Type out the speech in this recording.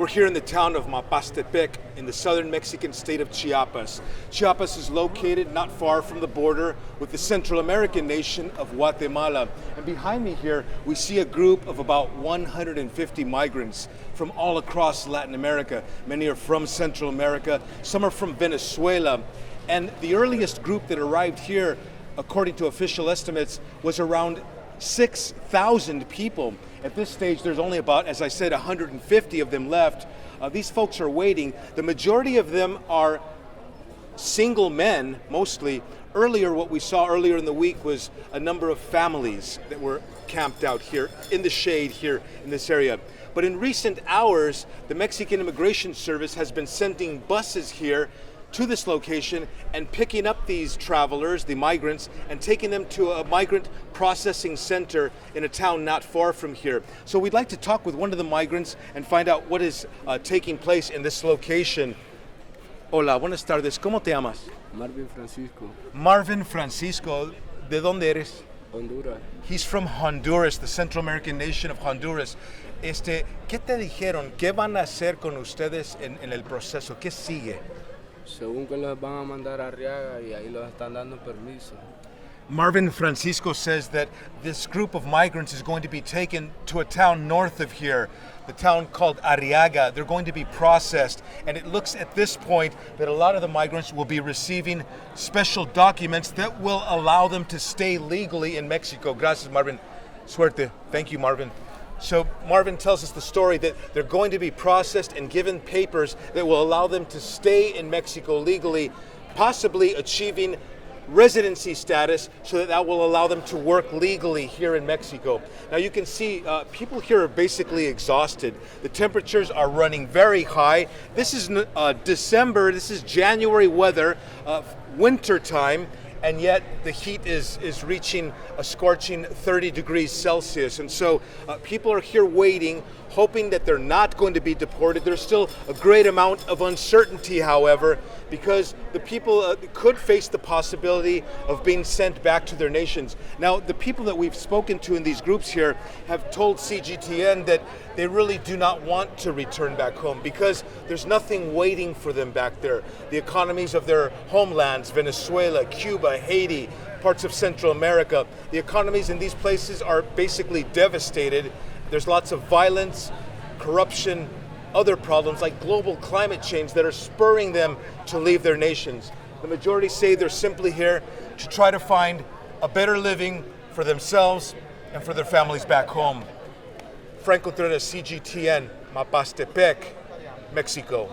We're here in the town of Mapastepec in the southern Mexican state of Chiapas. Chiapas is located not far from the border with the Central American nation of Guatemala. And behind me here, we see a group of about 150 migrants from all across Latin America. Many are from Central America, some are from Venezuela. And the earliest group that arrived here, according to official estimates, was around 6,000 people. At this stage, there's only about, as I said, 150 of them left. These folks are waiting. The majority of them are single men, mostly. What we saw earlier in the week was a number of families that were camped out here in the shade here in this area. But in recent hours, the Mexican Immigration Service has been sending buses here to this location and picking up these travelers, the migrants, and taking them to a migrant processing center in a town not far from here. So we'd like to talk with one of the migrants and find out what is taking place in this location. Hola, buenas tardes. ¿Cómo te llamas? Marvin Francisco. Marvin Francisco. ¿De dónde eres? Honduras. He's from Honduras, the Central American nation of Honduras. ¿Qué te dijeron? ¿Qué van a hacer con ustedes en el proceso? ¿Qué sigue? Según que los van a mandar a Arriaga y ahí los están dando permiso. Marvin Francisco says that this group of migrants is going to be taken to a town north of here, the town called Arriaga. They're going to be processed, and it looks at this point that a lot of the migrants will be receiving special documents that will allow them to stay legally in Mexico. Gracias, Marvin. Suerte. Thank you, Marvin. So Marvin tells us the story that they're going to be processed and given papers that will allow them to stay in Mexico legally, possibly achieving residency status so that will allow them to work legally here in Mexico. Now you can see people here are basically exhausted. The temperatures are running very high. This is December, this is January weather, winter time. And yet the heat is reaching a scorching 30 degrees Celsius. And so people are here waiting, hoping that they're not going to be deported. There's still a great amount of uncertainty, however, because the people could face the possibility of being sent back to their nations. Now, the people that we've spoken to in these groups here have told CGTN that they really do not want to return back home because there's nothing waiting for them back there. The economies of their homelands, Venezuela, Cuba, Haiti, parts of Central America, the economies in these places are basically devastated. There's lots of violence, corruption, other problems like global climate change that are spurring them to leave their nations. The majority say they're simply here to try to find a better living for themselves and for their families back home. Franc, Contreras, CGTN, Mapastepec, Mexico.